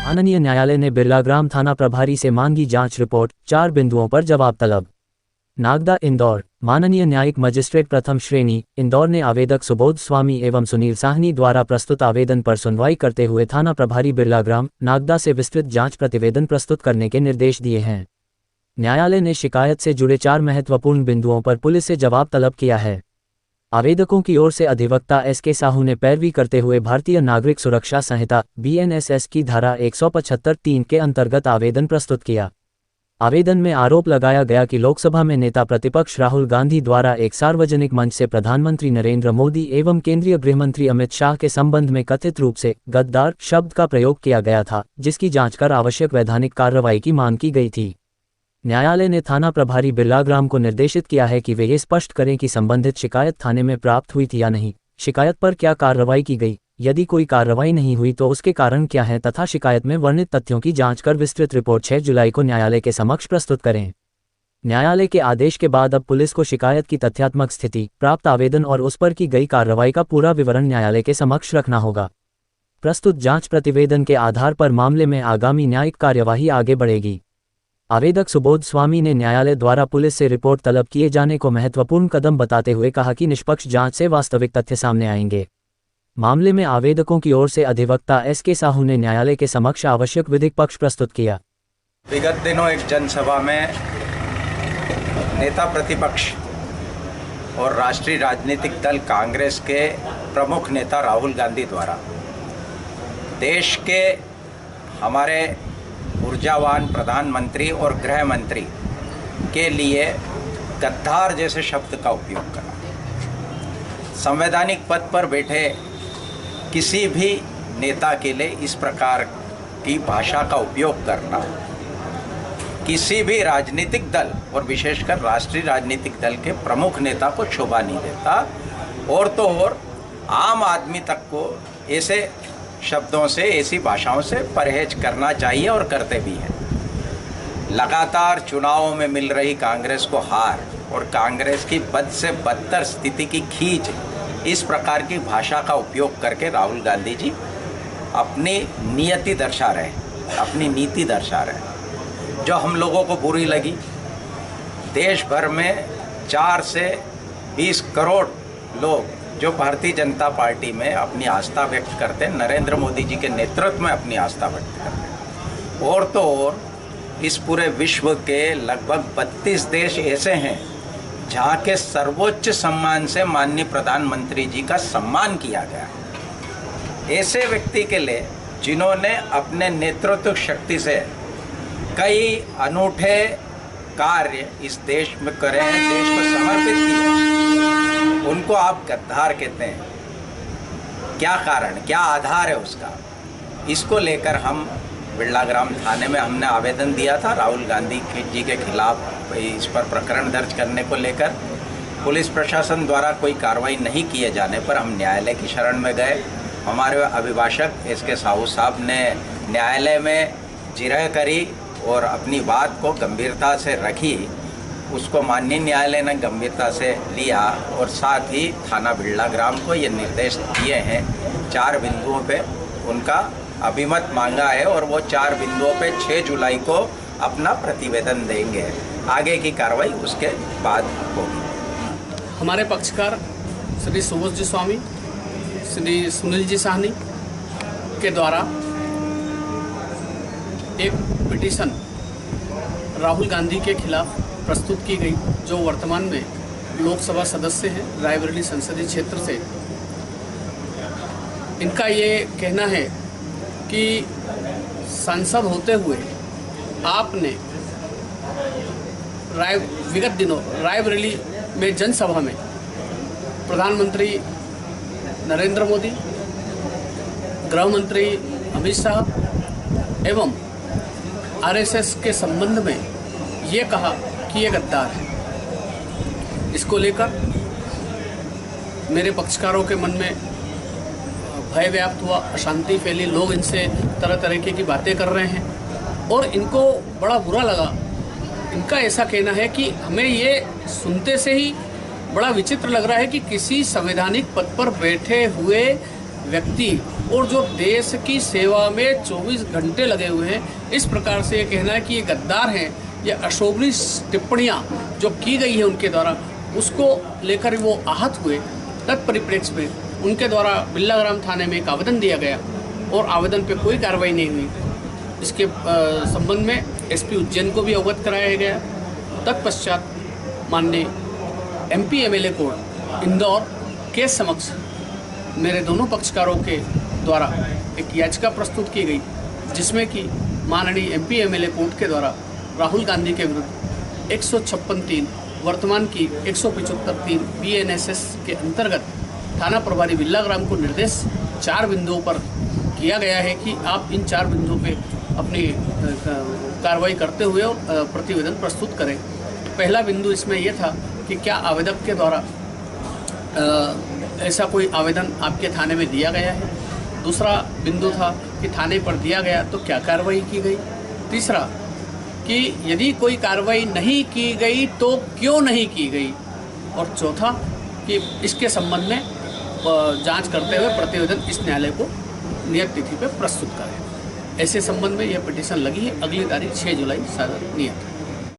माननीय न्यायालय ने बिरलाग्राम थाना प्रभारी से मांगी जांच रिपोर्ट, 4 बिंदुओं पर जवाब तलब। नागदा इंदौर। माननीय न्यायिक मजिस्ट्रेट प्रथम श्रेणी इंदौर ने आवेदक सुबोध स्वामी एवं सुनील साहनी द्वारा प्रस्तुत आवेदन पर सुनवाई करते हुए थाना प्रभारी बिरलाग्राम नागदा से विस्तृत जांच प्रतिवेदन प्रस्तुत करने के निर्देश दिए हैं। न्यायालय ने शिकायत से जुड़े 4 महत्वपूर्ण बिंदुओं पर पुलिस से जवाब तलब किया है। आवेदकों की ओर से अधिवक्ता एस.के. साहू ने पैरवी करते हुए भारतीय नागरिक सुरक्षा संहिता BNSS की धारा 175(3) के अंतर्गत आवेदन प्रस्तुत किया। आवेदन में आरोप लगाया गया कि लोकसभा में नेता प्रतिपक्ष राहुल गांधी द्वारा एक सार्वजनिक मंच से प्रधानमंत्री नरेंद्र मोदी एवं केंद्रीय गृहमंत्री अमित शाह के संबंध में कथित रूप से गद्दार शब्द का प्रयोग किया गया था, जिसकी जांच कर आवश्यक वैधानिक कार्रवाई की मांग की गई थी। न्यायालय ने थाना प्रभारी बिरलाग्राम को निर्देशित किया है कि वे ये स्पष्ट करें कि संबंधित शिकायत थाने में प्राप्त हुई थी या नहीं, शिकायत पर क्या कार्रवाई की गई, यदि कोई कार्रवाई नहीं हुई तो उसके कारण क्या हैं तथा शिकायत में वर्णित तथ्यों की जांच कर विस्तृत रिपोर्ट 6 जुलाई को न्यायालय के समक्ष प्रस्तुत करें। न्यायालय के आदेश के बाद अब पुलिस को शिकायत की तथ्यात्मक स्थिति, प्राप्त आवेदन और उस पर की गई कार्रवाई का पूरा विवरण न्यायालय के समक्ष रखना होगा। प्रस्तुत जांच प्रतिवेदन के आधार पर मामले में आगामी न्यायिक कार्यवाही आगे बढ़ेगी। आवेदक सुबोध स्वामी ने न्यायालय द्वारा पुलिस से रिपोर्ट तलब किए जाने को महत्वपूर्ण कदम बताते हुए कहा कि निष्पक्ष जांच से वास्तविक तथ्य सामने आएंगे। मामले में आवेदकों की ओर से अधिवक्ता एस.के. साहू ने न्यायालय के समक्ष आवश्यक विधिक पक्ष प्रस्तुत किया। विगत दिनों एक जनसभा में नेता प्रतिपक्ष और राष्ट्रीय राजनीतिक दल कांग्रेस के प्रमुख नेता राहुल गांधी द्वारा देश के हमारे ऊर्जावान प्रधानमंत्री और गृह मंत्री के लिए गद्दार जैसे शब्द का उपयोग करना, संवैधानिक पद पर बैठे किसी भी नेता के लिए इस प्रकार की भाषा का उपयोग करना किसी भी राजनीतिक दल और विशेषकर राष्ट्रीय राजनीतिक दल के प्रमुख नेता को शोभा नहीं देता। और तो और आम आदमी तक को ऐसे शब्दों से, ऐसी भाषाओं से परहेज करना चाहिए और करते भी हैं। लगातार चुनावों में मिल रही कांग्रेस को हार और कांग्रेस की बद से बदतर स्थिति की खींच, इस प्रकार की भाषा का उपयोग करके राहुल गांधी जी अपनी नियति दर्शा रहे, अपनी नीति दर्शा रहे, जो हम लोगों को बुरी लगी। देश भर में 4 से 20 करोड़ लोग जो भारतीय जनता पार्टी में अपनी आस्था व्यक्त करते हैं, नरेंद्र मोदी जी के नेतृत्व में अपनी आस्था व्यक्त करते हैं। और तो और इस पूरे विश्व के लगभग 32 देश ऐसे हैं जहाँ के सर्वोच्च सम्मान से माननीय प्रधानमंत्री जी का सम्मान किया गया। ऐसे व्यक्ति के लिए जिन्होंने अपने नेतृत्व शक्ति से कई अनूठे कार्य इस देश में करे हैं, देश को समर्पित किया, उनको आप गद्दार कहते हैं। क्या कारण, क्या आधार है उसका? इसको लेकर हम बिरलाग्राम थाने में हमने आवेदन दिया था राहुल गांधी जी के खिलाफ। इस पर प्रकरण दर्ज करने को लेकर पुलिस प्रशासन द्वारा कोई कार्रवाई नहीं किए जाने पर हम न्यायालय की शरण में गए। हमारे अभिभाषक एस.के. साहू साहब ने न्यायालय में जिरह करी और अपनी बात को गंभीरता से रखी। उसको माननीय न्यायालय ने गंभीरता से लिया और साथ ही थाना बिरलाग्राम को ये निर्देश दिए हैं, 4 बिंदुओं पे उनका अभिमत मांगा है और वो 4 बिंदुओं पे 6 जुलाई को अपना प्रतिवेदन देंगे। आगे की कार्रवाई उसके बाद होगी। हमारे पक्षकार श्री सुबोध जी स्वामी, श्री सुनील जी साहनी के द्वारा एक पिटीशन राहुल गांधी के खिलाफ प्रस्तुत की गई, जो वर्तमान में लोकसभा सदस्य हैं रायबरेली संसदीय क्षेत्र से। इनका ये कहना है कि सांसद होते हुए आपने विगत दिनों रायबरेली में जनसभा में प्रधानमंत्री नरेंद्र मोदी, गृह मंत्री अमित शाह एवं आरएसएस के संबंध में ये कहा कि ये गद्दार है। इसको लेकर मेरे पक्षकारों के मन में भय व्याप्त हुआ, अशांति फैली, लोग इनसे तरह तरह की बातें कर रहे हैं और इनको बड़ा बुरा लगा। इनका ऐसा कहना है कि हमें ये सुनते से ही बड़ा विचित्र लग रहा है कि किसी संवैधानिक पद पर बैठे हुए व्यक्ति और जो देश की सेवा में 24 घंटे लगे हुए हैं, इस प्रकार से ये कहना है कि ये गद्दार हैं, ये अशोभनीय टिप्पणियाँ जो की गई है उनके द्वारा, उसको लेकर वो आहत हुए। तत्परिप्रेक्ष्य में उनके द्वारा बिल्लाग्राम थाने में एक आवेदन दिया गया और आवेदन पे कोई कार्रवाई नहीं हुई। इसके संबंध में एसपी उज्जैन को भी अवगत कराया गया। तत्पश्चात माननीय एमपी एमएलए कोर्ट इंदौर के समक्ष मेरे दोनों पक्षकारों के द्वारा एक याचिका प्रस्तुत की गई, जिसमें कि माननीय एमपी एमएलए कोर्ट के द्वारा राहुल गांधी के विरुद्ध 156(3) वर्तमान की 175(3) BNSS के अंतर्गत थाना प्रभारी बिल्लाग्राम को निर्देश 4 बिंदुओं पर किया गया है कि आप इन 4 बिंदुओं पे अपनी कार्रवाई करते हुए प्रतिवेदन प्रस्तुत करें। पहला बिंदु इसमें यह था कि क्या आवेदक के द्वारा ऐसा कोई आवेदन आपके थाने में दिया गया है। दूसरा बिंदु था कि थाने पर दिया गया तो क्या कार्रवाई की गई। तीसरा कि यदि कोई कार्रवाई नहीं की गई तो क्यों नहीं की गई। और चौथा कि इसके संबंध में जांच करते हुए प्रतिवेदन इस न्यायालय को नियत तिथि पर प्रस्तुत करें। ऐसे संबंध में यह पिटीशन लगी है। अगली तारीख 6 जुलाई नियत है।